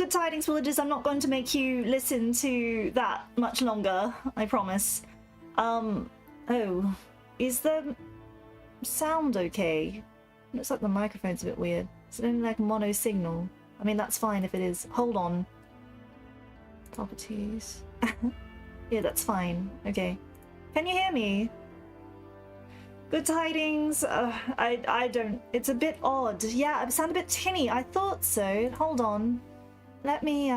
good tidings, villagers. I'm not going to make you listen to that much longer, I promise. Oh, is the sound okay? Looks like the microphone's a bit weird. Is it only like mono signal? I mean, that's fine if it is. Hold on. Properties. Yeah, that's fine. Okay. Can you hear me? Good tidings. I don't. It's a bit odd. Yeah, I sound a bit tinny. I thought so. Hold on. Let me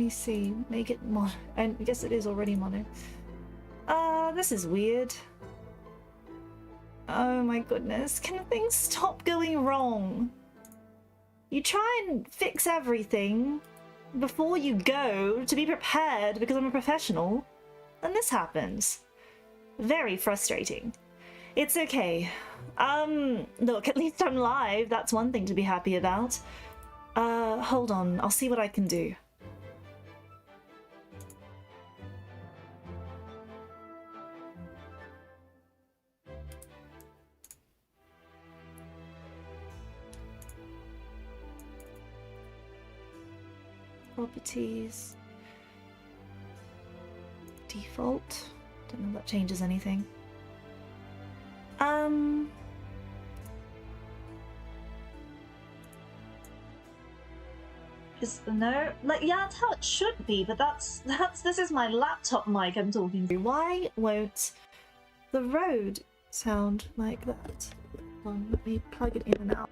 see. Make it mono. I guess it is already mono. This is weird. Oh my goodness. Can things stop going wrong? You try and fix everything before you go to be prepared because I'm a professional, and this happens. Very frustrating. It's okay. Look, at least I'm live. That's one thing to be happy about. Hold on. I'll see what I can do. Properties. Default. Don't know if that changes anything. No, like, yeah, that's how it should be, but this is my laptop mic I'm talking to. Why won't the road sound like that? Hold on, let me plug it in and out.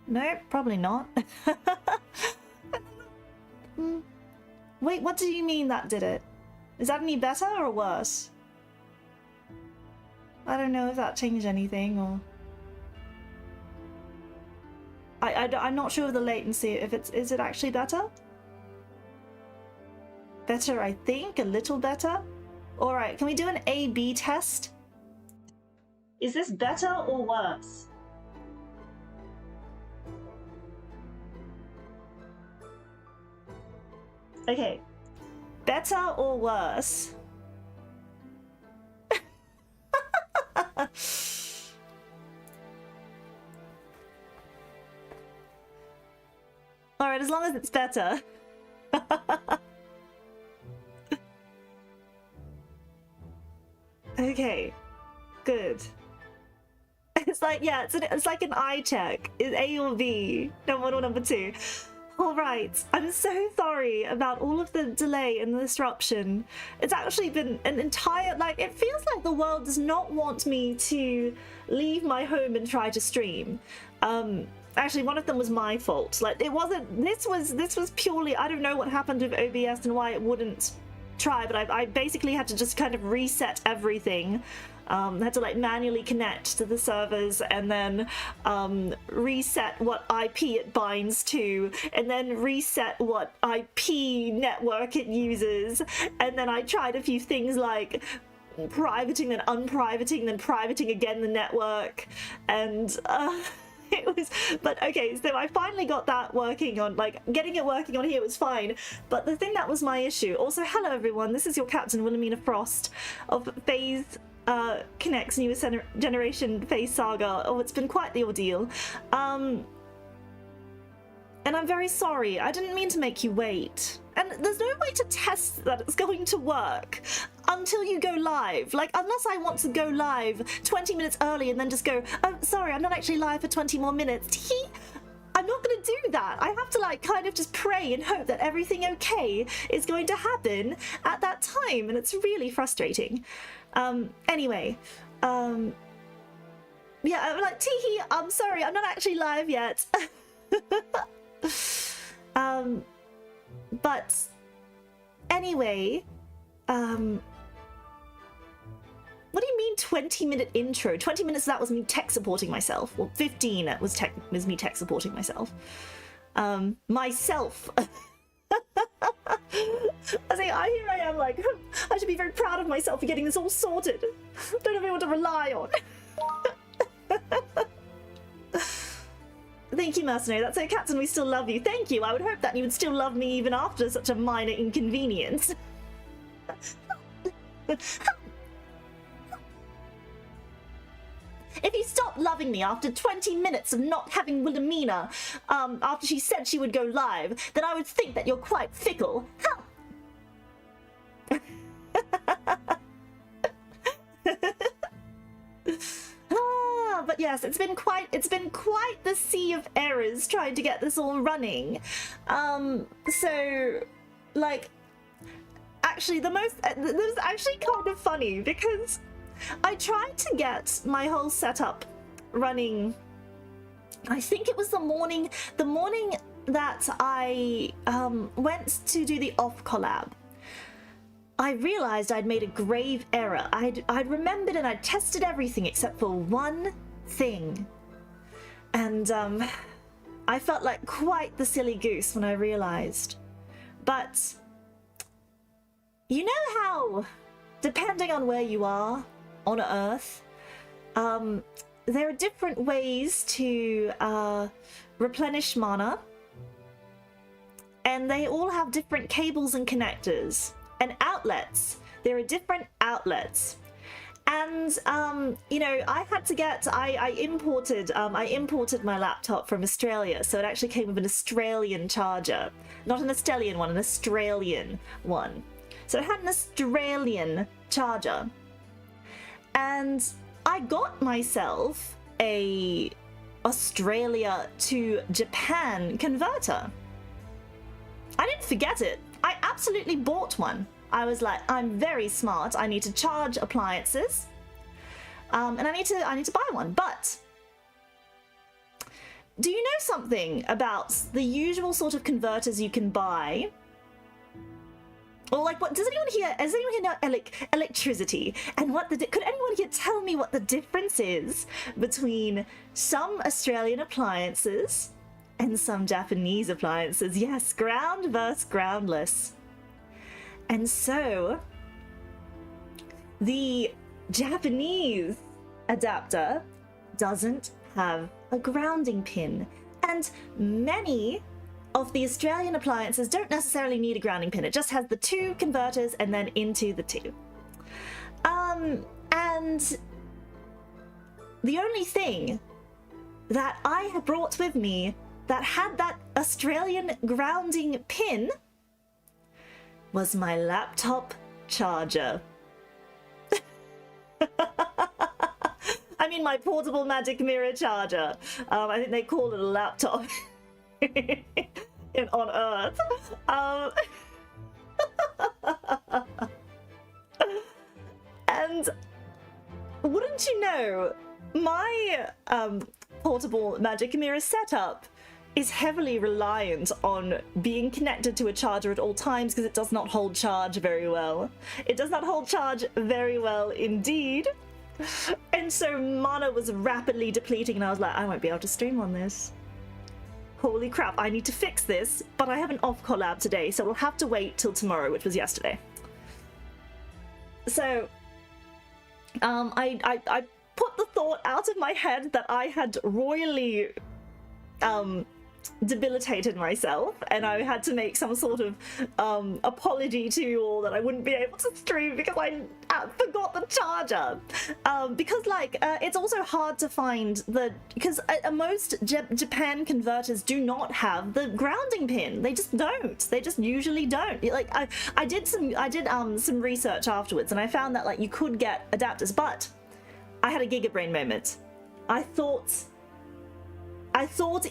No, probably not. Wait, what do you mean that did it? Is that any better or worse? I don't know if that changed anything or... I'm not sure of the latency, if is it actually better? Better, I think, a little better? Alright, can we do an A/B test? Is this better or worse? Okay, better or worse? Alright, as long as it's better. Okay, good. It's like, yeah, it's like an eye check. Is A or B? Number one or number two? Alright, I'm so sorry about all of the delay and the disruption. It's actually been an entire, like, it feels like the world does not want me to leave my home and try to stream. Actually, one of them was my fault. Like, it wasn't, this was purely, I don't know what happened with OBS and why it wouldn't try, but I basically had to just kind of reset everything. I had to like manually connect to the servers and then reset what IP it binds to, and then reset what IP network it uses, and then I tried a few things like privating, then unprivating, then privating again the network, and it was, but okay, so I finally got that working on, like, getting it working on here was fine, but the thing that was my issue. Also, hello everyone, this is your captain Wilhelmina Frost of phaseconnect's newest generation phase Saga. Oh, it's been quite the ordeal. And I'm very sorry, I didn't mean to make you wait. And there's no way to test that it's going to work until you go live. Like, unless I want to go live 20 minutes early and then just go, oh, sorry, I'm not actually live for 20 more minutes. I'm not going to do that. I have to, like, kind of just pray and hope that everything okay is going to happen at that time. And it's really frustrating. Anyway, yeah, I'm like, teehee, I'm sorry, I'm not actually live yet. But anyway, what do you mean 20-minute intro? 20 minutes of that was me tech supporting myself. Well, 15 was me tech supporting myself. Myself. I say, here I am, like, I should be very proud of myself for getting this all sorted. Don't have anyone to rely on. Thank you, Mercenary. That's it, Captain. We still love you. Thank you. I would hope that you would still love me even after such a minor inconvenience. If you stop loving me after 20 minutes of not having Wilhelmina, after she said she would go live, then I would think that you're quite fickle. Huh? But yes, it's been quite the sea of errors trying to get this all running. So, like, actually, this is actually kind of funny because I tried to get my whole setup running. I think it was the morning that I went to do the off collab. I realized I'd made a grave error. I'd remembered and I'd tested everything except for one thing. And I felt like quite the silly goose when I realized. But you know how, depending on where you are on Earth, there are different ways to replenish mana, and they all have different cables and connectors. And outlets. There are different outlets. And, you know, I had to get, I imported my laptop from Australia, so it actually came with an Australian charger. Not an Australian one, an Australian one. So it had an Australian charger. And I got myself a Australia to Japan converter. I didn't forget it. I absolutely bought one. I was like, I'm very smart. I need to charge appliances, and I need to buy one. But do you know something about the usual sort of converters you can buy? Or like, what does anyone here know electricity? And could anyone here tell me what the difference is between some Australian appliances and some Japanese appliances? Yes, ground versus groundless. And so the Japanese adapter doesn't have a grounding pin, and many of the Australian appliances don't necessarily need a grounding pin. It just has the two converters and then into the two. And the only thing that I had brought with me that had that Australian grounding pin was my laptop charger. I mean, my portable magic mirror charger. I think they call it a laptop on Earth. And wouldn't you know, my portable magic mirror setup is heavily reliant on being connected to a charger at all times because it does not hold charge very well. It does not hold charge very well indeed. And so mana was rapidly depleting and I was like, I won't be able to stream on this. Holy crap, I need to fix this, but I have an off collab today, so we'll have to wait till tomorrow, which was yesterday. So, I put the thought out of my head that I had royally debilitated myself, and I had to make some sort of apology to you all that I wouldn't be able to stream because I forgot the charger. Because like it's also hard to find because most Japan converters do not have the grounding pin. They just don't. They just usually don't. Like I did some research afterwards, and I found that like you could get adapters, but I had a gigabrain moment. I thought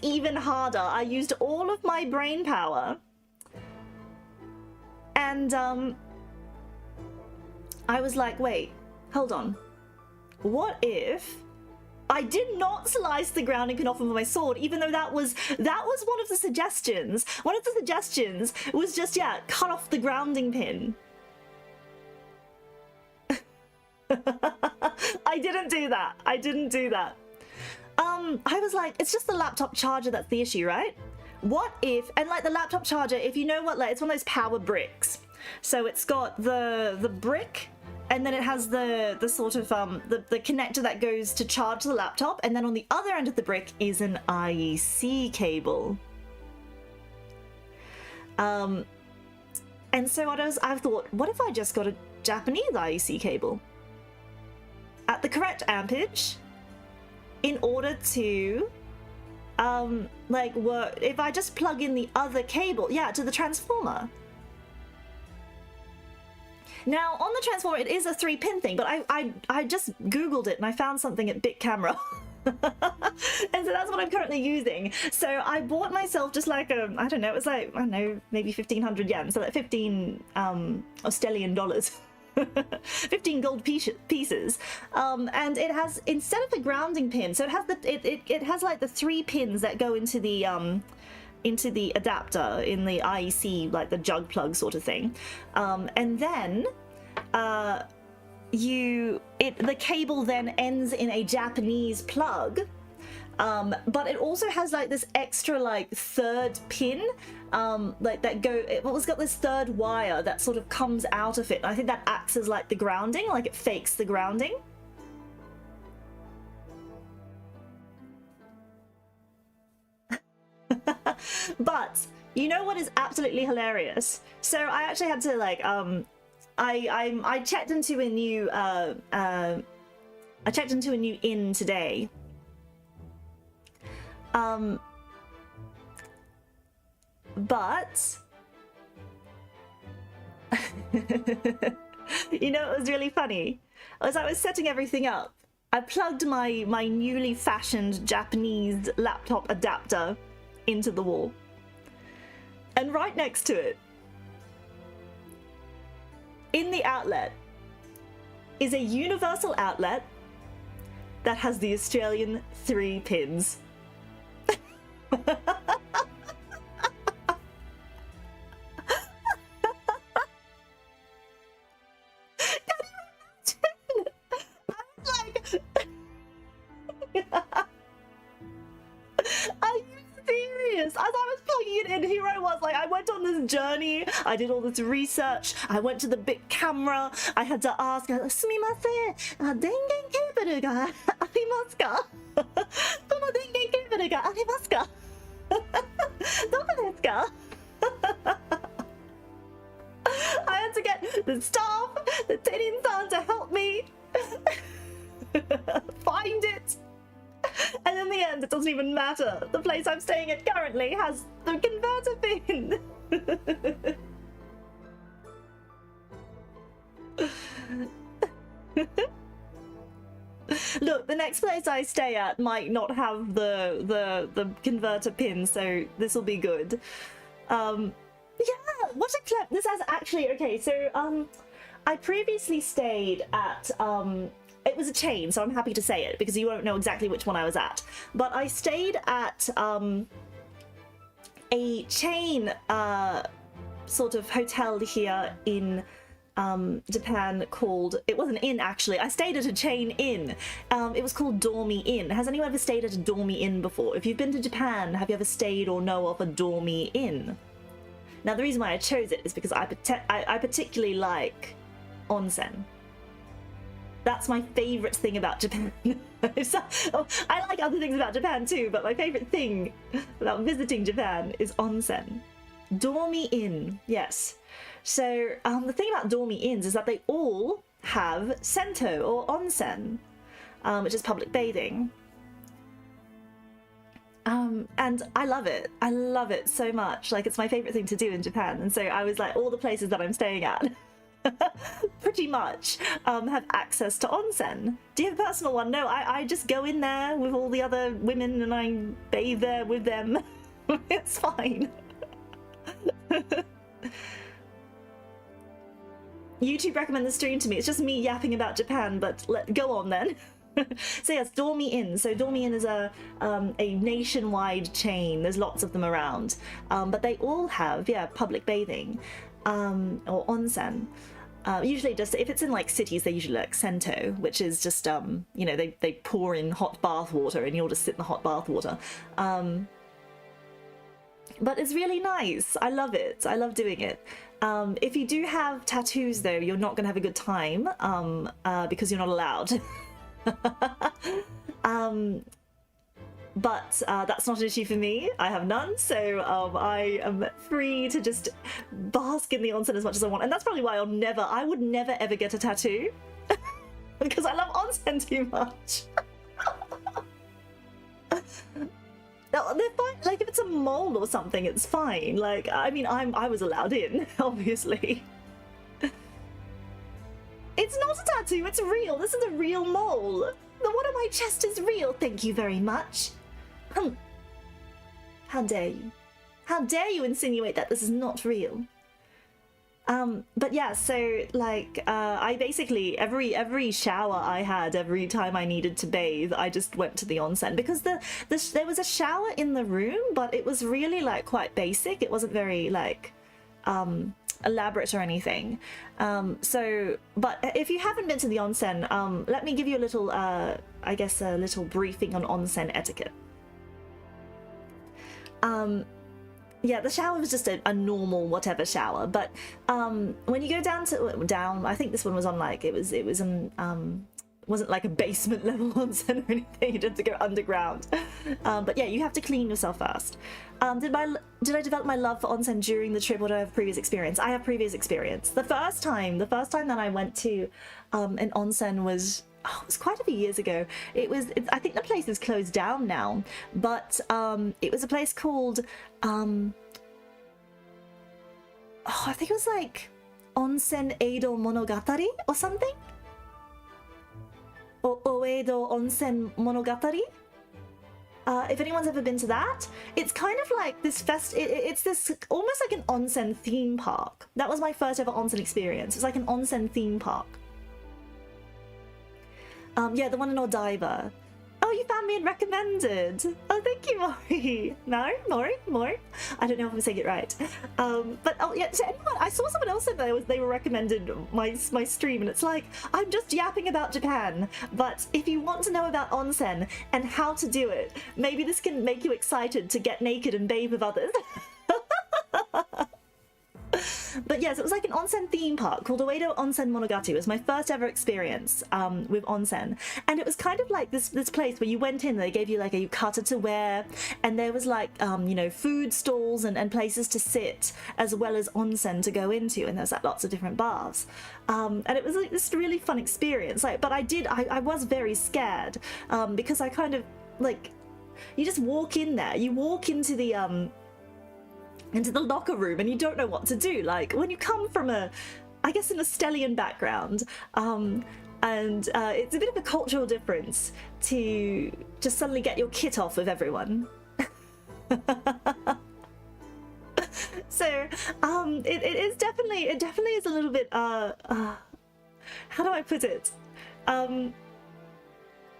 even harder. I used all of my brain power, and I was like, wait, hold on. What if I did not slice the grounding pin off of my sword, even though that was one of the suggestions. One of the suggestions was just, yeah, cut off the grounding pin. I didn't do that. I didn't do that. I was like, it's just the laptop charger that's the issue, right? What if, and like the laptop charger, if you know what, like it's one of those power bricks. So it's got the brick, and then it has the sort of the connector that goes to charge the laptop, and then on the other end of the brick is an IEC cable. And so I thought, what if I just got a Japanese IEC cable at the correct ampage, in order to like work, if I just plug in the other cable, yeah, to the transformer. Now on the transformer it is a 3-pin thing, but I just googled it and I found something at Bit Camera. And so that's what I'm currently using. So I bought myself just like a, I don't know, it was like, I don't know, maybe 1,500 yen, so like 15 Australian dollars. 15 gold pieces, and it has, instead of the grounding pin, so it has the it has like the 3 pins that go into the adapter in the IEC, like the jug plug sort of thing, and then the cable then ends in a Japanese plug, but it also has like this extra like 3rd pin, like that it's got this 3rd wire that sort of comes out of it. I think that acts as like the grounding, like it fakes the grounding. But you know what is absolutely hilarious? So I actually had to like I checked into a new inn today. But you know, it was really funny. As I was setting everything up, I plugged my newly fashioned Japanese laptop adapter into the wall. And right next to it, in the outlet, is a universal outlet that has the Australian 3 pins. As I was plugging it in, here I was like, I went on this journey, I did all this research, I went to the Bit Camera, I had to ask, sumimasen, dengen cable ga arimasu ka? Kono dengen cable ga arimasu ka? Doko desu ka? I had to get the staff, the Tenin-san, to help me find it. And in the end, it doesn't even matter. The place I'm staying at currently has the converter pin. Look, the next place I stay at might not have the converter pin, so this will be good. Yeah, what a clip. This has actually, okay, so I previously stayed at it was a chain, so I'm happy to say it because you won't know exactly which one I was at. But I stayed at a chain sort of hotel here in Japan called, it wasn't an inn actually, I stayed at a chain inn. It was called Dormy Inn. Has anyone ever stayed at a Dormy Inn before? If you've been to Japan, have you ever stayed or know of a Dormy Inn? Now the reason why I chose it is because I particularly like onsen. That's my favorite thing about Japan. I like other things about Japan too, but my favorite thing about visiting Japan is onsen. Dormy Inn, yes. So the thing about Dormy Inns is that they all have sento or onsen, which is public bathing. And I love it. I love it so much. Like, it's my favorite thing to do in Japan. And so I was like, all the places that I'm staying at pretty much have access to onsen. Do you have a personal one? No, I just go in there with all the other women and I bathe there with them. It's fine. YouTube recommend the stream to me. It's just me yapping about Japan, but go on then. So yes, Dormy Inn. So Dormy Inn is a nationwide chain. There's lots of them around, but they all have public bathing or onsen. Usually just, if it's in like cities, they usually like sento, which is just you know, they pour in hot bath water and you'll just sit in the hot bath water. But it's really nice. I love it. I love doing it. If you do have tattoos though, you're not gonna have a good time because you're not allowed. But that's not an issue for me. I have none, so I am free to just bask in the onsen as much as I want. And that's probably why I would never ever get a tattoo because I love onsen too much. No, they're fine. Like, if it's a mole or something, it's fine. Like, I mean, I was allowed in, obviously. It's not a tattoo, it's real. This is a real mole. The one on my chest is real, thank you very much. How dare you? How dare you insinuate that this is not real? But yeah, so like I basically every shower I had, every time I needed to bathe, I just went to the onsen, because there was a shower in the room, but it was really like quite basic. It wasn't very like elaborate or anything. So but if you haven't been to the onsen, let me give you a little I guess a little briefing on onsen etiquette. Yeah, the shower was just a normal whatever shower, but when you go down, I think this one was on like it was wasn't like a basement level onsen or anything. You had to go underground. But yeah, you have to clean yourself first. Did I develop my love for onsen during the trip, or do I have previous experience? I have previous experience. The first time that I went to an onsen was, oh, it was quite a few years ago. I think the place is closed down now, but it was a place called I think it was like Onsen Eido Monogatari or something, or Oedo Onsen Monogatari. If anyone's ever been to that, it's kind of like this it's this almost like an onsen theme park. That was my first ever onsen experience. It's like an onsen theme park. Yeah, the one in Odaiba. Oh, you found me and recommended. Oh, thank you, Mori. No, Mori. I don't know if I'm saying it right. But oh yeah, to anyone, I saw someone else said that they were recommended my stream, and it's like, I'm just yapping about Japan. But if you want to know about onsen and how to do it, maybe this can make you excited to get naked and bathe with others. But yes, it was like an onsen theme park called Oedo Onsen Monogatari. It was my first ever experience with onsen, and it was kind of like this place where you went in, they gave you like a yukata to wear, and there was like you know, food stalls and places to sit, as well as onsen to go into, and there was like lots of different baths, and it was like this really fun experience. Like, but I was very scared because I kind of like, you just walk in there, you walk into the locker room, and you don't know what to do. Like, when you come from I guess an Estelian background, and it's a bit of a cultural difference to just suddenly get your kit off with everyone. So it definitely is a little bit how do I put it?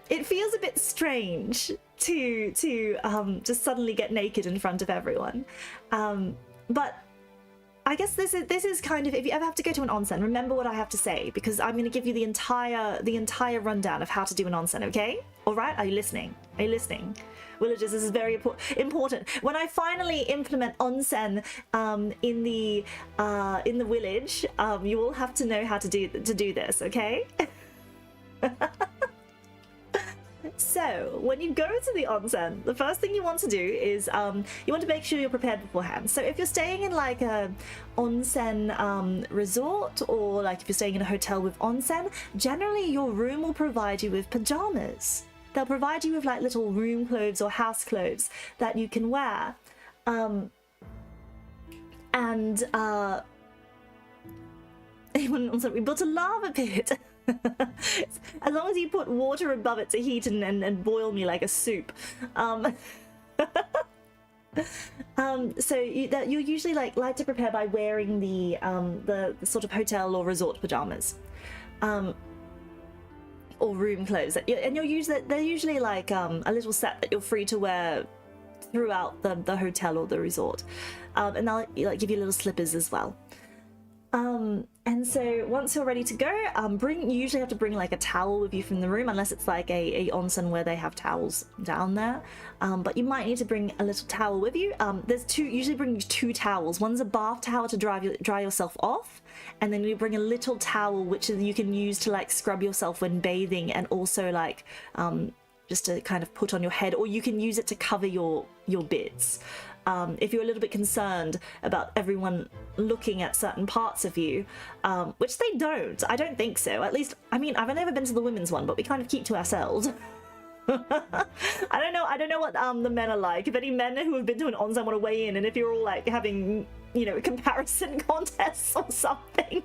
It feels a bit strange to just suddenly get naked in front of everyone, but I guess this is kind of, if you ever have to go to an onsen, remember what I have to say, because I'm going to give you the entire rundown of how to do an onsen. Okay, all right? Are you listening? Villages, this is very important. When I finally implement onsen in the village, you will have to know how to do this. Okay. So when you go to the onsen, the first thing you want to do is you want to make sure you're prepared beforehand. So if you're staying in like a onsen resort, or like if you're staying in a hotel with onsen, generally your room will provide you with pajamas. They'll provide you with like little room clothes or house clothes that you can wear, and we built a lava pit. As long as you put water above it to heat and boil me like a soup. So you usually like to prepare by wearing the sort of hotel or resort pajamas, or room clothes, and they're usually like a little set that you're free to wear throughout the hotel or the resort, and they'll like give you little slippers as well. And so once you're ready to go, you usually have to bring like a towel with you from the room, unless it's like a onsen where they have towels down there. But you might need to bring a little towel with you. Usually bring two towels. One's a bath towel to dry yourself off, and then you bring a little towel which you can use to like scrub yourself when bathing, and also like just to kind of put on your head, or you can use it to cover your bits. If you're a little bit concerned about everyone looking at certain parts of you, which they don't. I don't think so. At least, I mean, I've never been to the women's one, but we kind of keep to ourselves. I don't know what the men are like. If any men who have been to an onsen want to weigh in, and if you're all like having, you know, comparison contests or something.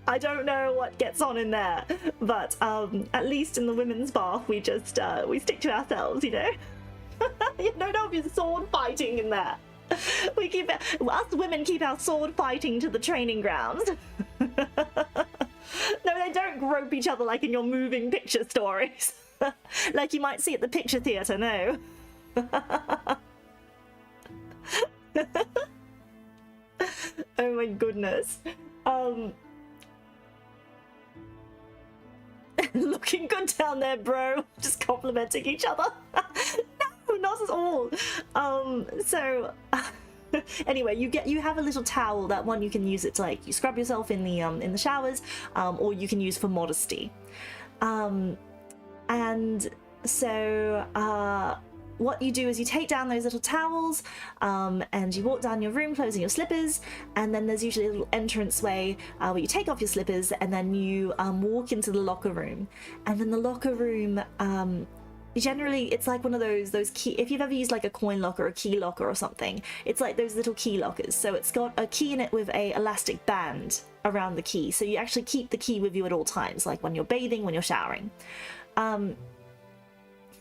I don't know what gets on in there, but at least in the women's bath we just we stick to ourselves, you know. You don't know if you're sword fighting in there. We keep it, us women keep our sword fighting to the training grounds. No, they don't grope each other like in your moving picture stories. Like you might see at the picture theatre, no. Oh my goodness. Looking good down there, bro. Just complimenting each other. No, not at all. Anyway, you have a little towel. That one you can use it to, like, you scrub yourself in the showers, or you can use for modesty. And so what you do is you take down those little towels, and you walk down your room closing your slippers, and then there's usually a little entranceway where you take off your slippers, and then you walk into the locker room. And in the locker room, generally it's like one of those key, if you've ever used like a coin locker or a key locker or something, it's like those little key lockers. So it's got a key in it with a elastic band around the key, so you actually keep the key with you at all times, like when you're bathing, when you're showering.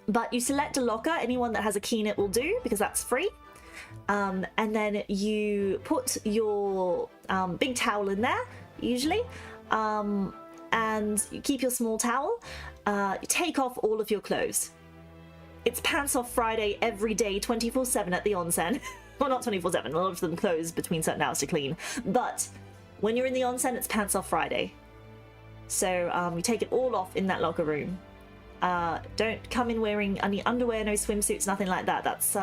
But you select a locker, anyone that has a key in it will do, because that's free. And then you put your big towel in there, usually, and you keep your small towel. You take off all of your clothes. It's pants off Friday every day, 24/7 at the onsen. Well, not 24/7, a lot of them close between certain hours to clean. But when you're in the onsen, it's pants off Friday. So you take it all off in that locker room. Don't come in wearing any underwear, no swimsuits, nothing like that. That's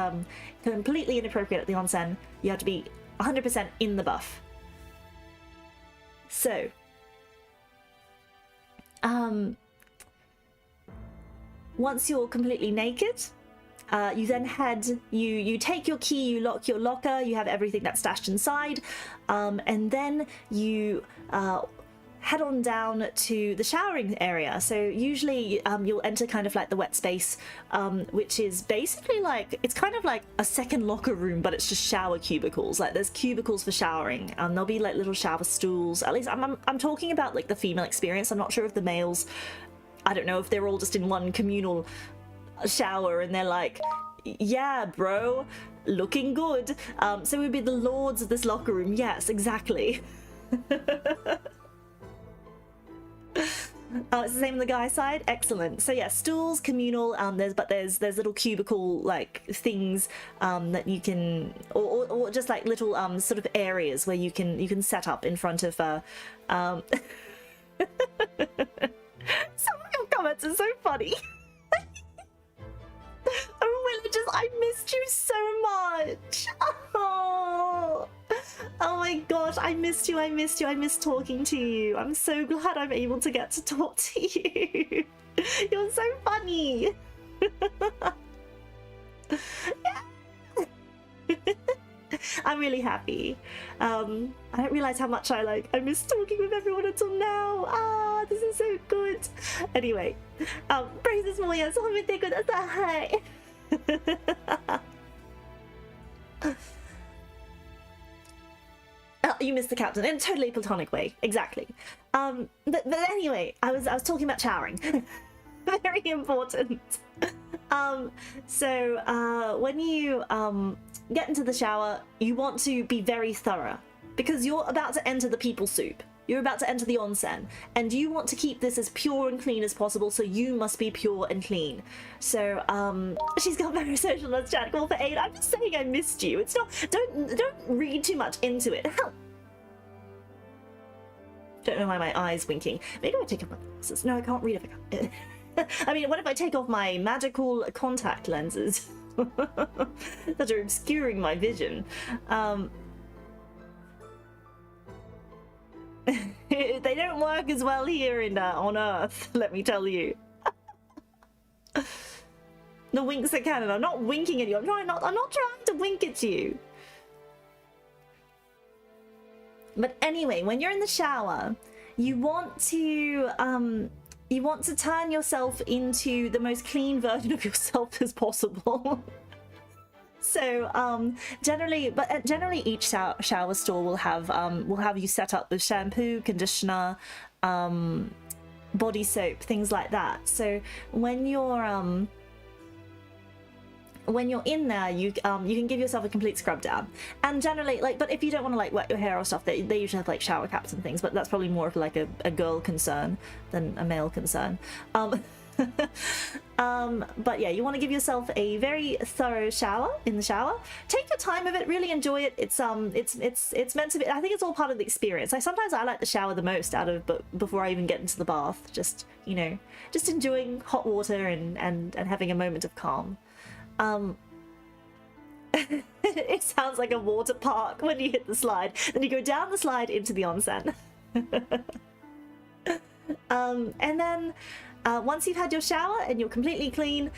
completely inappropriate at the onsen. You have to be 100% in the buff. So, once you're completely naked, you then you take your key, you lock your locker, you have everything that's stashed inside, and then you head on down to the showering area. So usually you'll enter kind of like the wet space, which is basically like, it's kind of like a second locker room, but it's just shower cubicles. Like there's cubicles for showering, and there'll be like little shower stools. At least I'm talking about like the female experience. I'm not sure if the males, I don't know if they're all just in one communal shower and they're like, yeah, bro, looking good. So it would be the lords of this locker room. Yes, exactly. It's the same on the guy side. Excellent. So yeah, stools, communal. There's little cubicle like things that you can, or just like little sort of areas where you can set up in front of. Some of your comments are so funny. Oh, Willage, I missed you so much. Oh my gosh, I missed you, I missed talking to you. I'm so glad I'm able to get to talk to you. You're so funny. I'm really happy. I didn't realize how much I miss talking with everyone until now. Ah, this is so good. Anyway, praises more, yes, you missed the captain in a totally platonic way, exactly. But anyway, I was talking about showering. Very important. So when you get into the shower, you want to be very thorough, because you're about to enter the people soup. You're about to enter the onsen, and you want to keep this as pure and clean as possible, so you must be pure and clean. So, she's got very social, let's chat, call for 8. I'm just saying I missed you. It's not, don't read too much into it. Don't know why my eye's winking. Maybe I take off my glasses. No, I can't read if I can't. I mean, what if I take off my magical contact lenses that are obscuring my vision? They don't work as well here on Earth, let me tell you. The winks are canon. I'm not winking at you. I'm not trying to wink at you. But anyway, when you're in the shower, you want to you want to turn yourself into the most clean version of yourself as possible. So generally each shower store will have you set up with shampoo, conditioner, body soap, things like that. So when you're in there, you can give yourself a complete scrub down. And generally, like, but if you don't want to like wet your hair or stuff, they usually have like shower caps and things, but that's probably more of like a girl concern than a male concern. But yeah, you want to give yourself a very thorough shower in the shower. Take your time with it, really enjoy it. It's meant to be, I think it's all part of the experience. Sometimes I like the shower the most but before I even get into the bath, just, you know, just enjoying hot water and having a moment of calm. It sounds like a water park when you hit the slide. Then you go down the slide into the onsen. And then once you've had your shower and you're completely clean,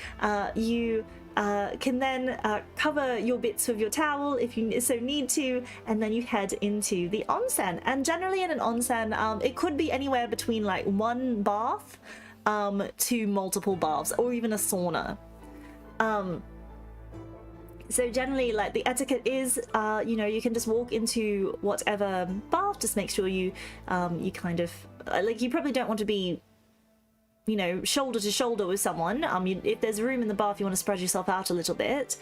you can then cover your bits with your towel if you so need to, and then you head into the onsen. And generally in an onsen, it could be anywhere between like one bath to multiple baths, or even a sauna. So generally, like, the etiquette is, you know, you can just walk into whatever bath, just make sure you kind of, like, you probably don't want to be, you know, shoulder to shoulder with someone. If there's room in the bath, you want to spread yourself out a little bit.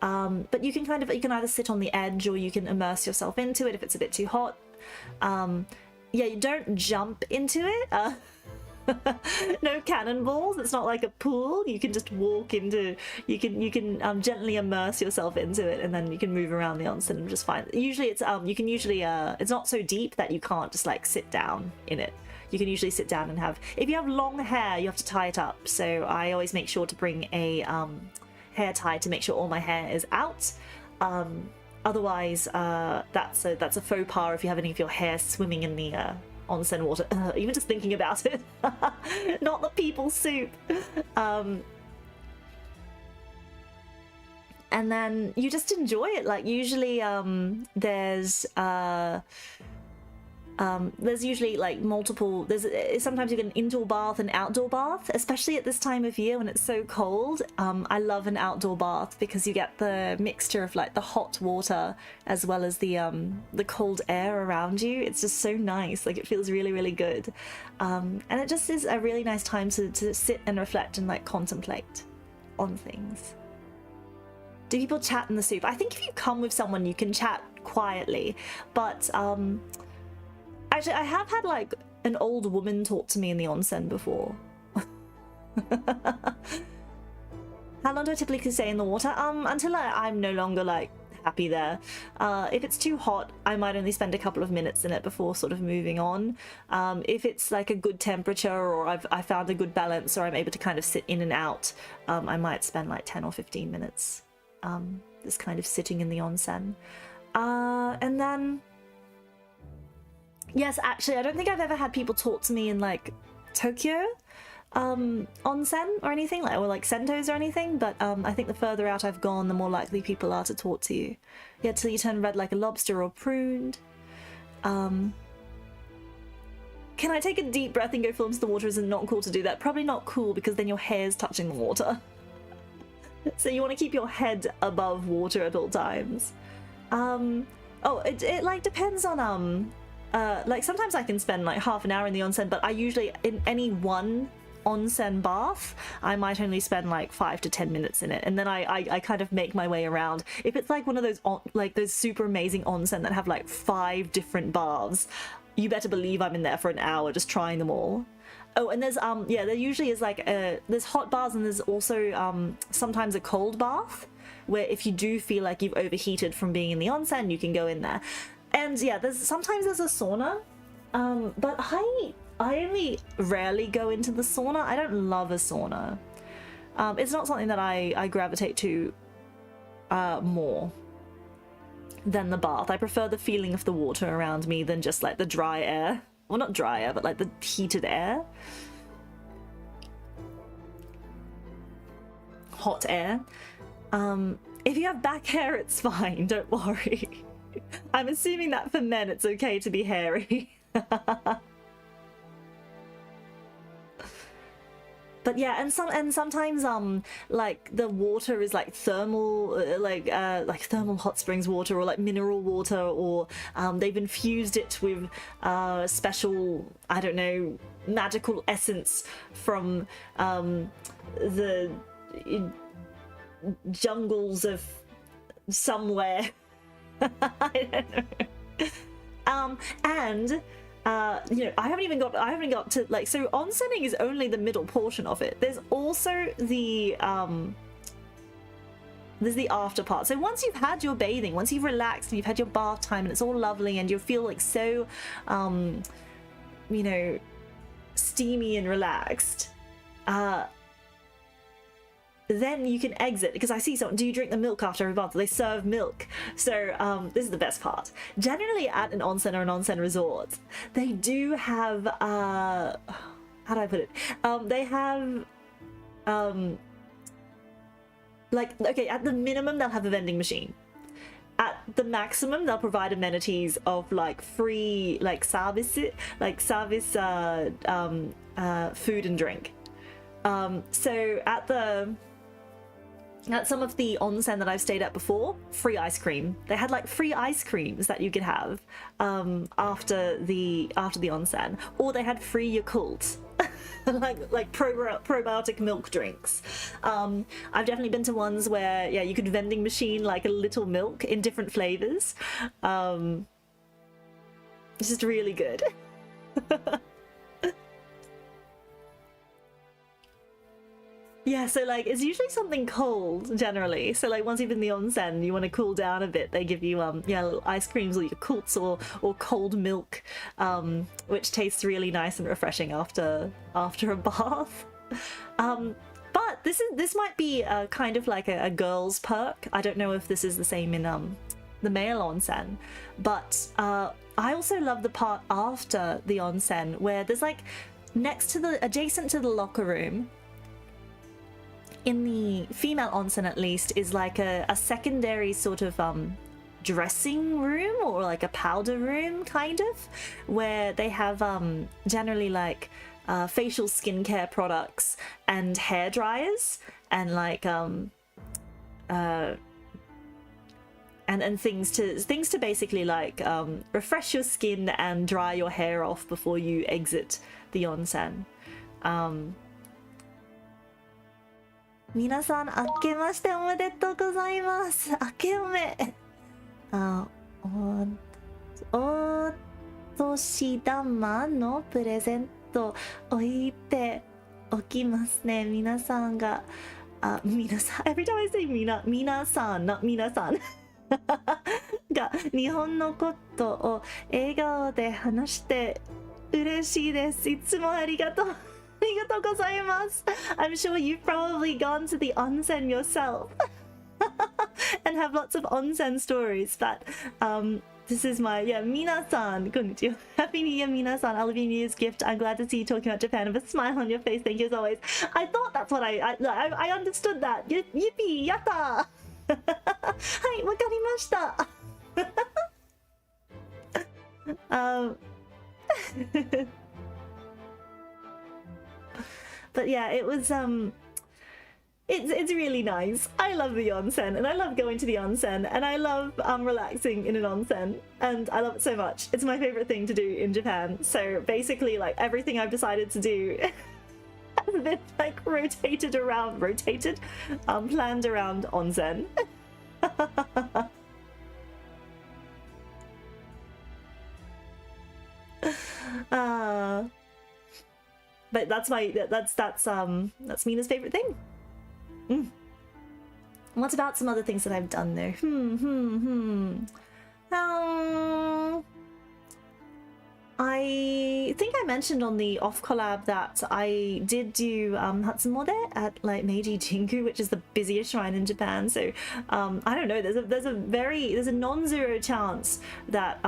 But you can either sit on the edge, or you can immerse yourself into it if it's a bit too hot. Yeah, you don't jump into it. No cannonballs. It's not like a pool. You can just walk into. You can gently immerse yourself into it, and then you can move around the onsen and just find. Usually, it's it's not so deep that you can't just like sit down in it. You can usually sit down and have. If you have long hair, you have to tie it up. So I always make sure to bring a hair tie to make sure all my hair is out. Otherwise, that's a faux pas if you have any of your hair swimming in the onsen water. Even just thinking about it. Not the people soup. And then you just enjoy it. Like, usually there's usually like multiple, sometimes you get an indoor bath and outdoor bath, especially at this time of year when it's so cold. I love an outdoor bath because you get the mixture of like the hot water as well as the cold air around you. It's just so nice. Like, it feels really, really good. And it just is a really nice time to sit and reflect and like contemplate on things. Do people chat in the soup? I think if you come with someone, you can chat quietly, but actually, I have had like an old woman talk to me in the onsen before. How long do I typically stay in the water? Until I'm no longer like happy there. If it's too hot, I might only spend a couple of minutes in it before sort of moving on. If it's like a good temperature, or I found a good balance, or I'm able to kind of sit in and out, I might spend like 10 or 15 minutes just kind of sitting in the onsen. And then yes, actually, I don't think I've ever had people talk to me in like Tokyo onsen or anything, like, or like sentos or anything, but I think the further out I've gone, the more likely people are to talk to you. Yeah, till you turn red like a lobster or pruned. Can I take a deep breath and go full into the water? Is it not cool to do that? Probably not cool, because then your hair's touching the water. So you want to keep your head above water at all times. Oh, it like depends on like, sometimes I can spend like half an hour in the onsen, but I usually, in any one onsen bath, I might only spend like 5 to 10 minutes in it, and then I kind of make my way around. If it's like one of those like those super amazing onsen that have like 5 different baths, you better believe I'm in there for an hour just trying them all. Oh, and there's yeah, there usually is like there's hot baths, and there's also sometimes a cold bath, where if you do feel like you've overheated from being in the onsen, you can go in there. And yeah, sometimes there's a sauna, but I only rarely go into the sauna. I don't love a sauna. It's not something that I gravitate to more than the bath. I prefer the feeling of the water around me than just like the dry air. Well, not dry air, but like the heated air. Hot air. If you have back hair, it's fine, don't worry. I'm assuming that for men it's okay to be hairy. but yeah, and sometimes like the water is like thermal, like thermal hot springs water, or like mineral water, or they've infused it with special, I don't know, magical essence from the jungles of somewhere. I don't know. And you know, I haven't got to like, so onsenning is only the middle portion of it. There's also the there's the after part. So once you've had your bathing, once you've relaxed and you've had your bath time and it's all lovely and you feel like so you know, steamy and relaxed, then you can exit, because I see someone, do you drink the milk after every bath? They serve milk. So this is the best part. Generally at an onsen or an onsen resort, they do have how do I put it, they have like, okay, at the minimum they'll have a vending machine. At the maximum they'll provide amenities of like free like service food and drink. So at some of the onsen that I've stayed at before, free ice cream. They had like free ice creams that you could have after the onsen, or they had free Yakult, like probiotic milk drinks. I've definitely been to ones where, yeah, you could vending machine like a little milk in different flavors. It's just really good. Yeah, so like it's usually something cold generally. So like once you've been in the onsen, you want to cool down a bit, they give you yeah, little ice creams or Yakults or cold milk, which tastes really nice and refreshing after a bath. But this might be kind of like a girl's perk. I don't know if this is the same in the male onsen, but I also love the part after the onsen where there's like adjacent to the locker room, in the female onsen at least, is like a secondary sort of dressing room, or like a powder room kind of, where they have generally like facial skincare products and hair dryers and like and things to basically like refresh your skin and dry your hair off before you exit the onsen. 皆さん、明けましておめでとうございます。明けおめ。お年玉のプレゼント置いておきますね。皆さんが、皆さん、every time I say 皆さん、not 皆さんが日本のことを笑顔で話して嬉しいです。いつもありがとう。I'm sure you've probably gone to the onsen yourself and have lots of onsen stories, but this is my, yeah, Mina-san, konnichiwa. Happy New Year, Mina-san. I love your New Year's gift. I'm glad to see you talking about Japan with a smile on your face. Thank you as always. I thought that's what I understood that. Yippee, yatta! はい、わかりました。But yeah, it was it's really nice. I love the onsen, and I love going to the onsen, and I love relaxing in an onsen, and I love it so much. It's my favorite thing to do in Japan. So basically, like everything I've decided to do has been like planned around onsen. But that's Mina's favorite thing. What about some other things that I've done there? I think I mentioned on the off collab that I did do Hatsumode at like Meiji Jingu, which is the busiest shrine in Japan. So I don't know. There's a non-zero chance that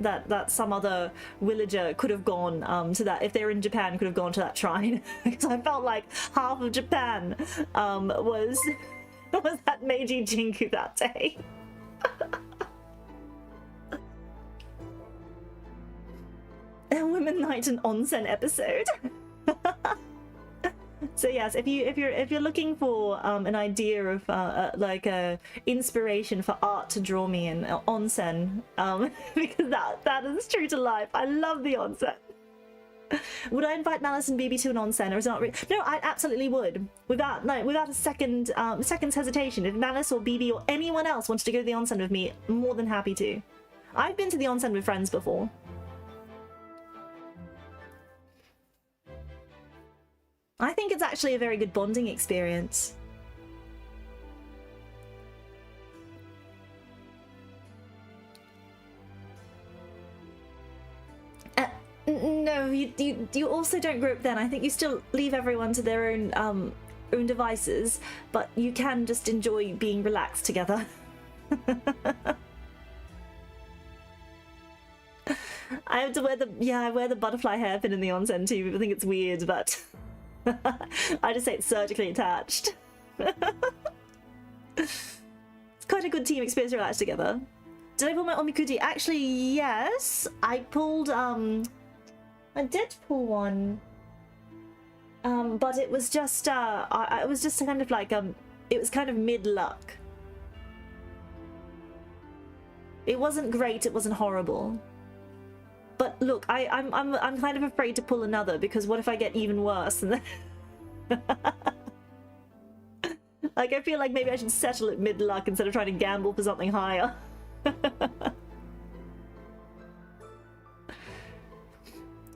that some other villager could have gone to that, if they're in Japan, could have gone to that shrine. Because I felt like half of Japan was at Meiji Jingu that day. A Women Night and Onsen episode. So yes, if you're looking for an idea of like a inspiration for art to draw me in, onsen, because that is true to life. I love the onsen. Would I invite Malice and Bibi to an onsen, or is it not? No, I absolutely would, without a second's hesitation. If Malice or Bibi or anyone else wanted to go to the onsen with me, more than happy to. I've been to the onsen with friends before. I think it's actually a very good bonding experience. No, you also don't group then. I think you still leave everyone to their own devices, but you can just enjoy being relaxed together. I have to wear I wear the butterfly hairpin in the onsen too. People think it's weird, but I just say it's surgically attached. It's quite a good team experience to relax together. Did I pull my omikuji? Actually, yes. I pulled I did pull one, but it was just I was just kind of like it was kind of mid-luck. It wasn't great, it wasn't horrible. But look, I'm kind of afraid to pull another, because what if I get even worse? And then like, I feel like maybe I should settle at mid-luck instead of trying to gamble for something higher.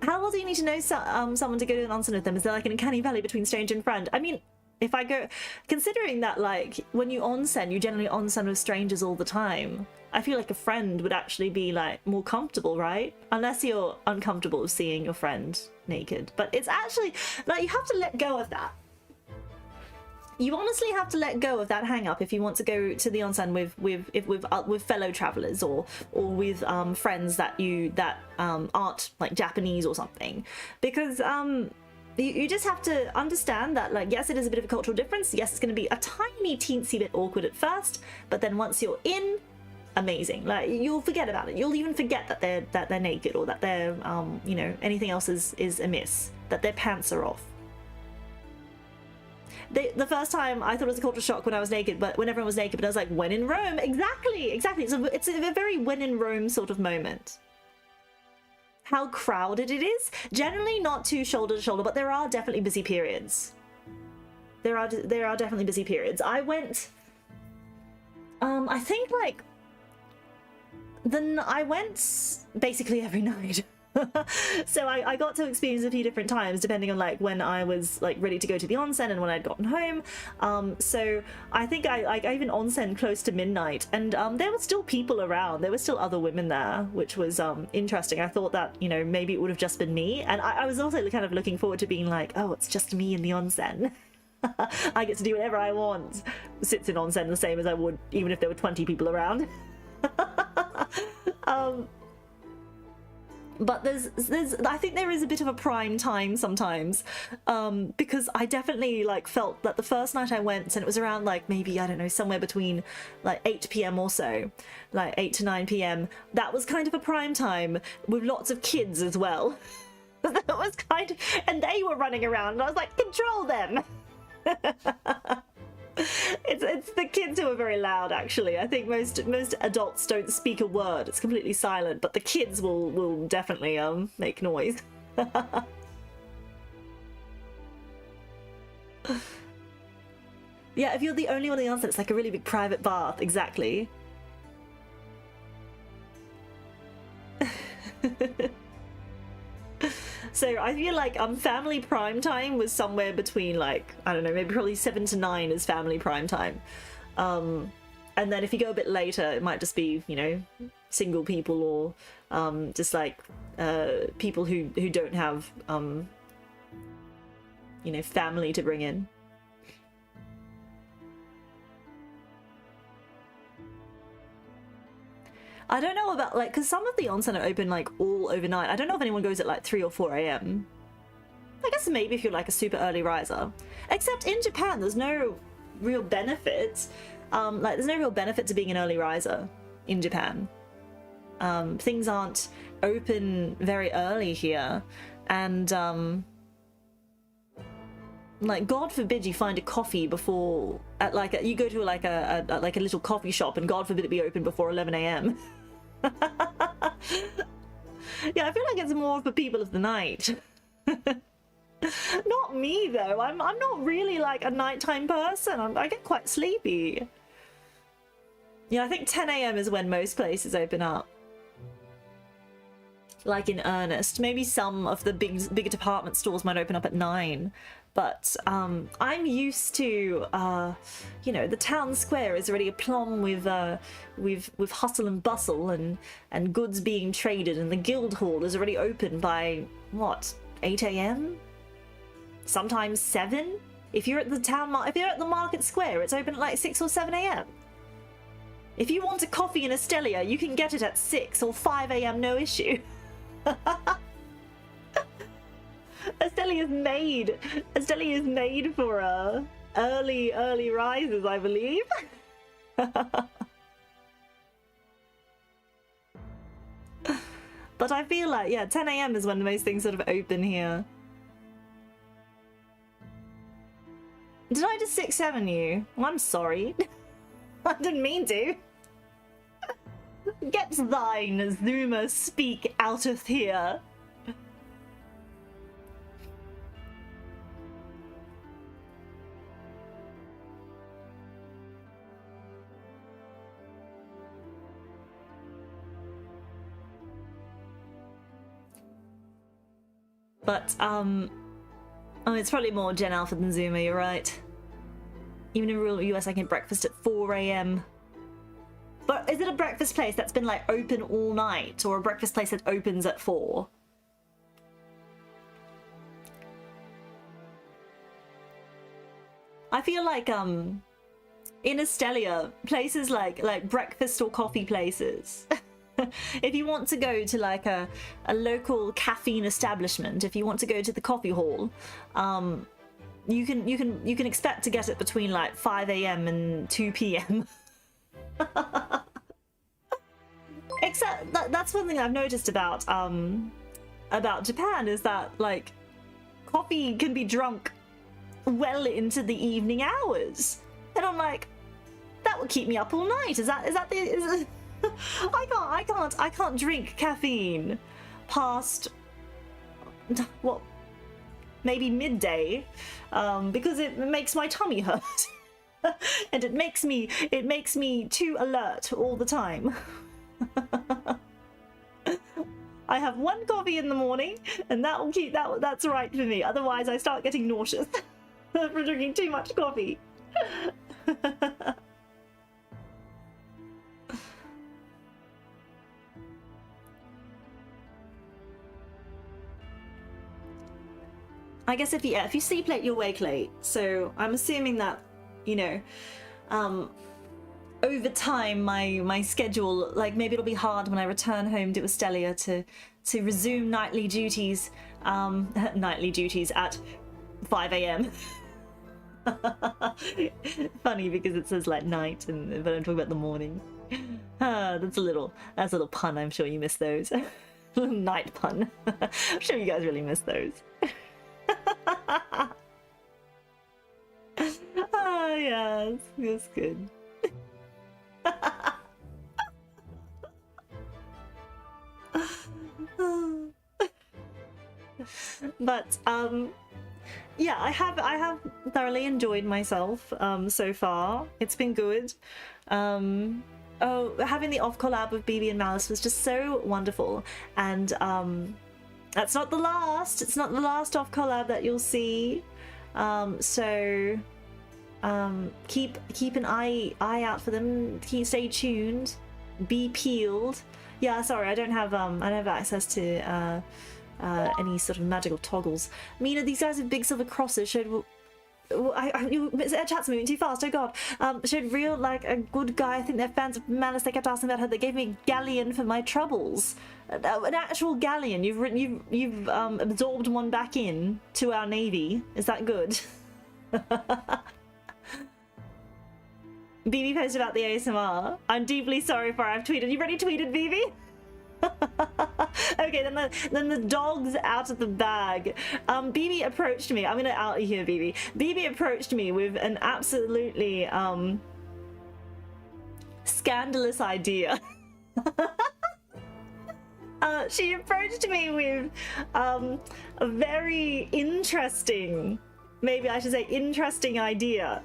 How well do you need to know someone to go to an onsen with them? Is there like an uncanny valley between stranger and friend? I mean, if I go, considering that like when you onsen, you generally onsen with strangers all the time, I feel like a friend would actually be like more comfortable, right? Unless you're uncomfortable with seeing your friend naked. But it's actually like, you have to let go of that. You honestly have to let go of that hang-up if you want to go to the onsen with fellow travelers or with friends that aren't like Japanese or something, because you just have to understand that, like, yes, it is a bit of a cultural difference. Yes, it's going to be a tiny teensy bit awkward at first, but then once you're in, amazing. Like, you'll forget about it. You'll even forget that they're naked, or that they're you know, anything else is amiss, that their pants are off. The first time I thought it was a culture shock when I was naked, but when everyone was naked, but I was like, when in Rome, exactly. It's a very when in Rome sort of moment. How crowded it is, generally not too shoulder to shoulder, but there are definitely busy periods. There are definitely busy periods. I went, I think like, I went basically every night. So I got to experience a few different times depending on like when I was like ready to go to the onsen and when I'd gotten home. So I think I even onsen close to midnight, and there were still people around. There were still other women there, which was interesting. I thought that, you know, maybe it would have just been me, and I was also kind of looking forward to being like, oh, it's just me in the onsen. I get to do whatever I want. Sits in onsen the same as I would even if there were 20 people around. But I think there is a bit of a prime time sometimes, because I definitely like felt that the first night I went, and it was around like maybe, I don't know, somewhere between like 8 p.m. or so, like 8 to 9 p.m. That was kind of a prime time with lots of kids as well. That was kind of, and they were running around, and I was like, control them. It's the kids who are very loud, actually. I think most adults don't speak a word. It's completely silent, but the kids will definitely make noise. Yeah, if you're the only one in the onsen, it's like a really big private bath. Exactly. So I feel like family prime time was somewhere between, like, I don't know, maybe probably 7 to 9 is family prime time. And then if you go a bit later, it might just be, you know, single people, or just like people who don't have you know, family to bring in. I don't know about, like, because some of the onsen are open like all overnight. I don't know if anyone goes at like 3 or 4 a.m. I guess maybe if you're like a super early riser. Except in Japan, there's no real benefit. Like, there's no real benefit to being an early riser in Japan. Things aren't open very early here, and like, God forbid you find a coffee before at like you go to like a little coffee shop, and God forbid it be open before 11 a.m. Yeah, I feel like it's more for people of the night. Not me though. I'm not really like a nighttime person. I get quite sleepy. Yeah, I think 10 a.m. is when most places open up. Like in earnest. Maybe some of the bigger department stores might open up at 9. But I'm used to, you know, the town square is already aplomb with hustle and bustle and goods being traded, and the guild hall is already open by, what, 8 a.m? Sometimes 7? If you're at the market square, it's open at like 6 or 7 a.m. If you want a coffee in Estelia, you can get it at 6 or 5 a.m, no issue. Estelia is made for early rises, I believe. But I feel like, yeah, 10 a.m. is when most things sort of open here. Did I just 6-7 you? Well, I'm sorry. I didn't mean to. Get thine, Zuma, speak out of here. But, oh, it's probably more Gen Alpha than Zuma, you're right. Even in rural US, I can breakfast at 4 a.m. But is it a breakfast place that's been, like, open all night, or a breakfast place that opens at 4? I feel like, in Estelia, places like breakfast or coffee places... If you want to go to like a local caffeine establishment, if you want to go to the coffee hall, you can expect to get it between like 5 a.m. and 2 p.m. Except that's one thing I've noticed about Japan, is that like coffee can be drunk well into the evening hours, and I'm like, that would keep me up all night. Is that the I can't drink caffeine past what, maybe midday, because it makes my tummy hurt. And it makes me too alert all the time. I have one coffee in the morning, and that's right for me. Otherwise I start getting nauseous from drinking too much coffee. I guess if you sleep late, you'll wake late. So I'm assuming that, you know, over time my schedule, like maybe it'll be hard when I return home to Estelia to resume nightly duties at 5 a.m. Funny because it says like night, but I'm talking about the morning. That's a little pun. I'm sure you miss those. Night pun. I'm sure you guys really miss those. Ah, yes, that's good. But yeah, I have thoroughly enjoyed myself so far. It's been good. Oh, having the off collab with Bibi and Malice was just so wonderful, and that's not the last. It's not the last off collab that you'll see. So keep an eye out for them. Stay tuned. Be peeled. Yeah, sorry, I don't have access to any sort of magical toggles. Mina, these guys with big silver crosses showed. Chat's moving too fast. Oh god. Showed real like a good guy. I think they're fans of Malice. They kept asking about her. They gave me a galleon for my troubles. An actual galleon. You've absorbed one back in to our navy. Is that good? BB posted about the ASMR. I'm deeply sorry for I've tweeted. You already tweeted, BB? Okay, then the dog's out of the bag. Bibi approached me. I'm gonna out here, Bibi. Bibi approached me with an absolutely scandalous idea. She approached me with a very interesting, maybe I should say interesting idea.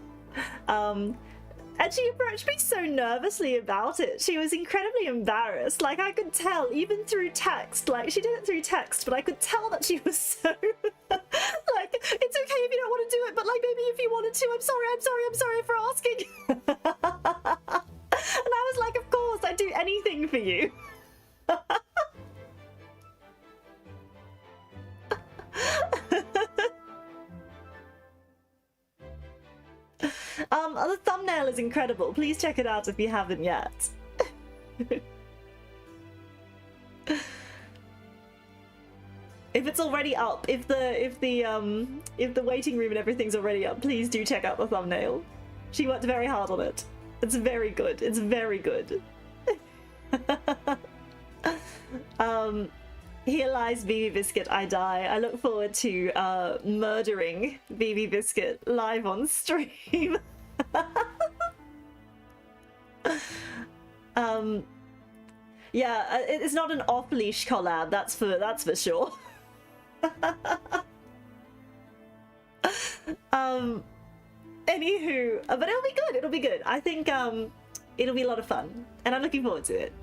And she approached me so nervously about it. She was incredibly embarrassed. Like, I could tell, even through text. Like, she did it through text, but I could tell that she was so... like, it's okay if you don't want to do it, but, like, maybe if you wanted to, I'm sorry for asking. And I was like, of course, I'd do anything for you. The thumbnail is incredible. Please check it out if you haven't yet. If it's already up, if the waiting room and everything's already up, please do check out the thumbnail. She worked very hard on it. It's very good. It's very good. Here lies Bibi Biscuit, I die. I look forward to murdering Bibi Biscuit live on stream. Yeah, it's not an off-leash collab, that's for sure. Anywho, but it'll be good. I think it'll be a lot of fun, and I'm looking forward to it.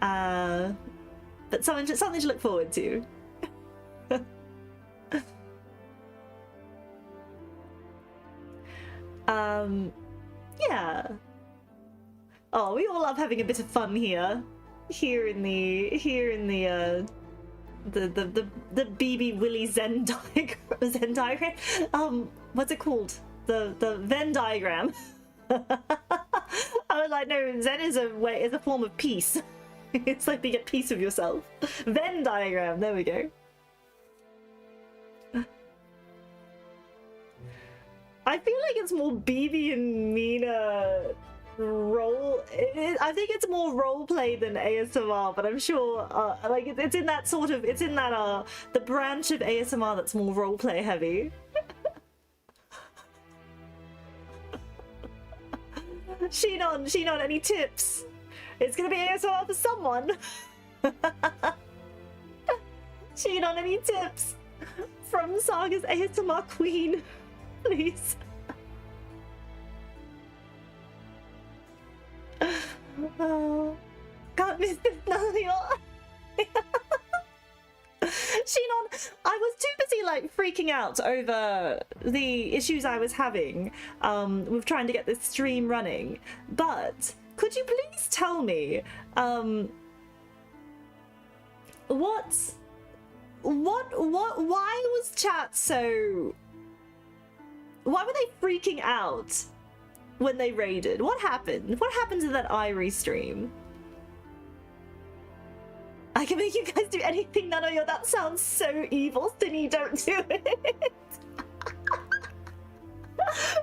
But something to look forward to. Yeah. Oh, we all love having a bit of fun here. Here in the BB Willy Zen diagram. What's it called? The Venn diagram. I was like, no, Zen is a form of peace. It's like to get peace with yourself. Venn diagram, there we go. I feel like it's more Bibi and Mina role. I think it's more roleplay than ASMR, but I'm sure like it's in that sort of, it's in that the branch of ASMR that's more roleplay heavy. Sinon, any tips? It's gonna be ASMR for someone. Sinon, any tips from Saga's ASMR queen, please? Oh, can't miss this Nadia. Sinon, I was too busy like freaking out over the issues I was having with trying to get this stream running, but could you please tell me why was chat so, why were they freaking out when they raided? What happened? What happened to that Irie stream? I can make you guys do anything, none of you. That sounds so evil. Sinny, don't do it.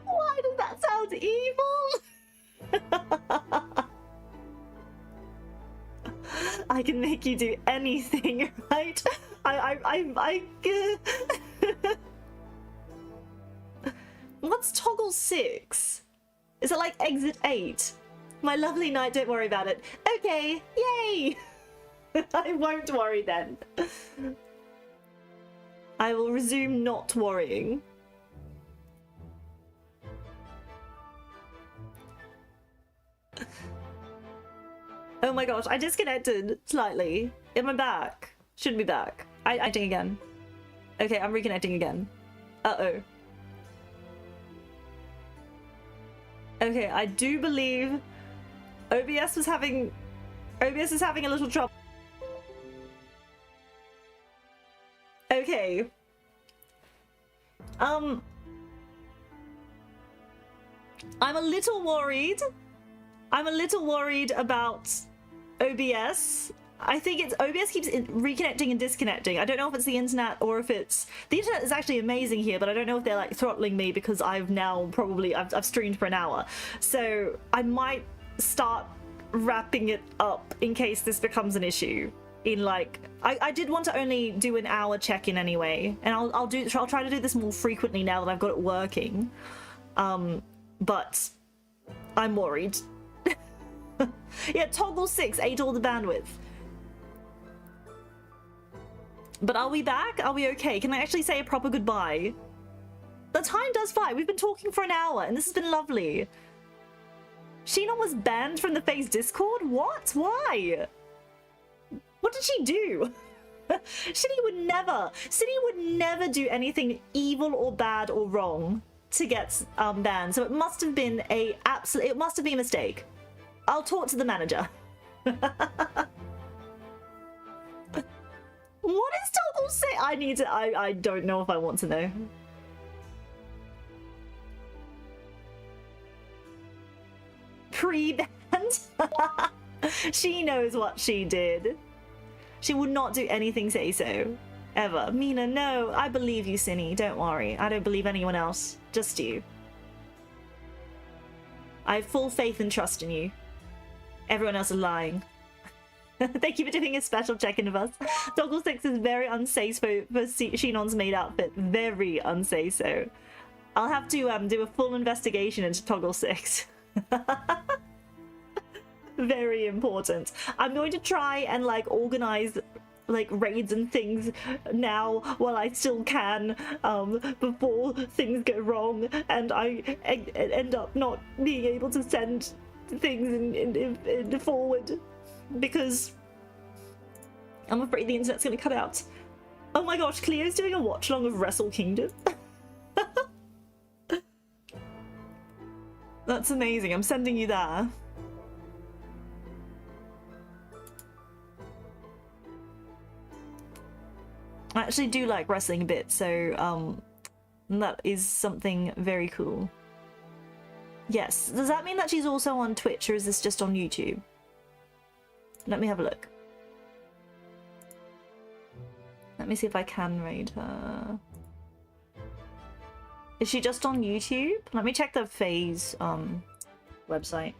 Why does that sound evil? I can make you do anything, right? What's toggle 6? Is it like exit 8? My lovely knight, don't worry about it. Okay, yay! I won't worry then. I will resume not worrying. Oh my gosh, I disconnected slightly. Am I back? Shouldn't be back. I think again. Okay, I'm reconnecting again. Uh-oh. Okay, I do believe OBS is having a little trouble. Okay. I'm a little worried. I'm a little worried about OBS. I think it's OBS keeps reconnecting and disconnecting. I don't know if it's the internet or if it's... The internet is actually amazing here, but I don't know if they're like throttling me because I've now probably... I've streamed for an hour. So I might start wrapping it up in case this becomes an issue. in like I did want to only do an hour check-in anyway, and I'll try to do this more frequently now that I've got it working. But I'm worried. Yeah, toggle 6 ate all the bandwidth. But are we back? Are we okay? Can I actually say a proper goodbye? The time does fly. We've been talking for an hour and this has been lovely. Sinon was banned from the Phase Discord? What? Why? What did she do? City would never do anything evil or bad or wrong to get banned. So it must have been it must have been a mistake. I'll talk to the manager. What is toggle 6? I don't know if I want to know. Pre-banned? She knows what she did. She would not do anything say so. Ever. Mina, no. I believe you, Cinny. Don't worry. I don't believe anyone else. Just you. I have full faith and trust in you. Everyone else is lying. Thank you for doing a special check-in of us. Toggle 6 is very unsafe for Sinon's maid outfit. Very unsafe so. I'll have to do a full investigation into Toggle 6. Very important. I'm going to try and like organize like raids and things now while I still can, before things go wrong and I end up not being able to send things in forward, because I'm afraid the internet's gonna cut out. Oh my gosh, Cleo's doing a watch along of Wrestle Kingdom. That's amazing. I'm sending you there. I actually do like wrestling a bit, so that is something very cool. Yes. Does that mean that she's also on Twitch, or is this just on YouTube? Let me have a look. Let me see if I can raid her. Is she just on YouTube? Let me check the Phase website.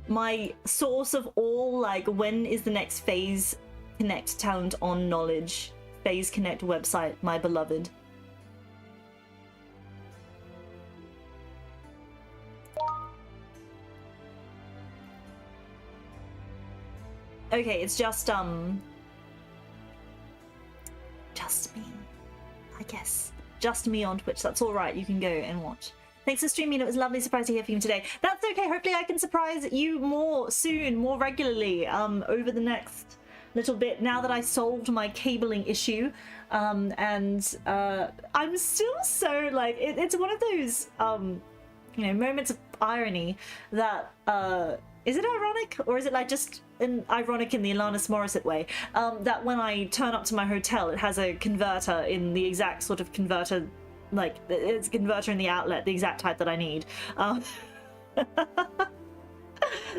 My source of all, like, when is the next phaseconnect talent on knowledge? phaseconnect website, my beloved. Okay, it's just me, I guess. Just me on Twitch. That's all right. You can go and watch. Thanks for streaming. It was a lovely surprise to hear from you today. That's okay. Hopefully I can surprise you more soon, more regularly, over the next little bit, now that I solved my cabling issue. I'm still so, like, it's one of those, you know, moments of irony that, is it ironic, or is it like just ironic in the Alanis Morissette way? That when I turn up to my hotel, it has a converter in the exact sort of converter, like it's a converter in the outlet, the exact type that I need.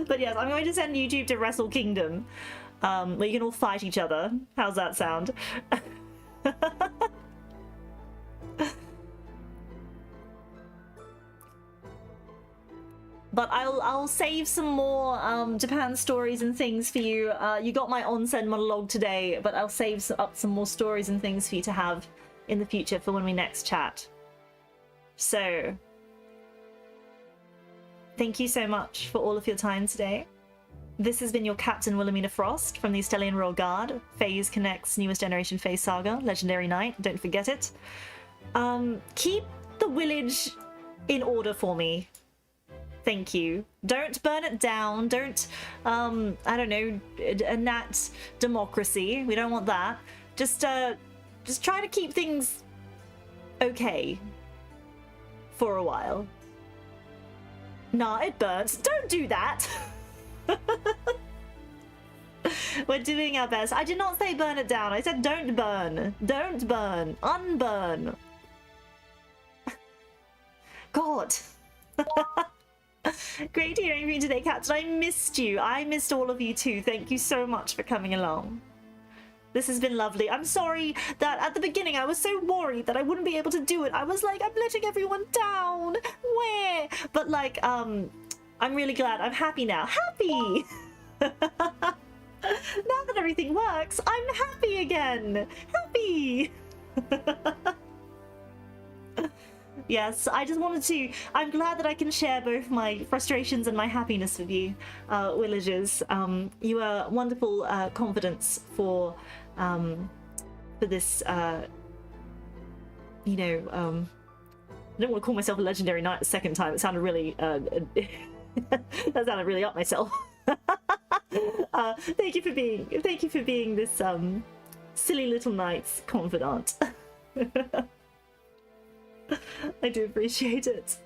But yes, I'm going to send YouTube to Wrestle Kingdom, where you can all fight each other. How's that sound? But I'll save some more Japan stories and things for you. You got my Onsen monologue today, but I'll save up some more stories and things for you to have in the future for when we next chat. So, thank you so much for all of your time today. This has been your Captain Wilhelmina Frost from the Stellian Royal Guard, phaseconnect's newest generation Phase Saga, Legendary Knight, don't forget it. Keep the Willage in order for me. Thank you. Don't burn it down. Don't, I don't know, enact democracy. We don't want that. Just try to keep things okay for a while. Nah, it burns. Don't do that. We're doing our best. I did not say burn it down. I said don't burn. Don't burn. Unburn. God. Great hearing from you today, Captain. I missed you. I missed all of you too. Thank you so much for coming along. This has been lovely. I'm sorry that at the beginning I was so worried that I wouldn't be able to do it. I was like, I'm letting everyone down. Where? But like, I'm really glad. I'm happy now. Happy! Now that everything works, I'm happy again! Happy! Yes, I just wanted to... I'm glad that I can share both my frustrations and my happiness with you, Villages. You are wonderful confidence for this, you know, I don't want to call myself a legendary knight the second time. It sounded really... that sounded really up myself. Thank you for being this silly little knight's confidant. I do appreciate it.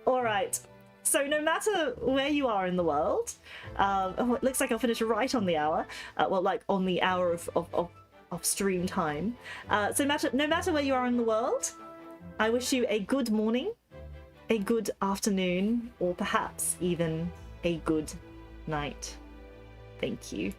All right. So no matter where you are in the world, oh, it looks like I'll finish right on the hour. Well, like on the hour of stream time. So no matter where you are in the world, I wish you a good morning, a good afternoon, or perhaps even a good night. Thank you.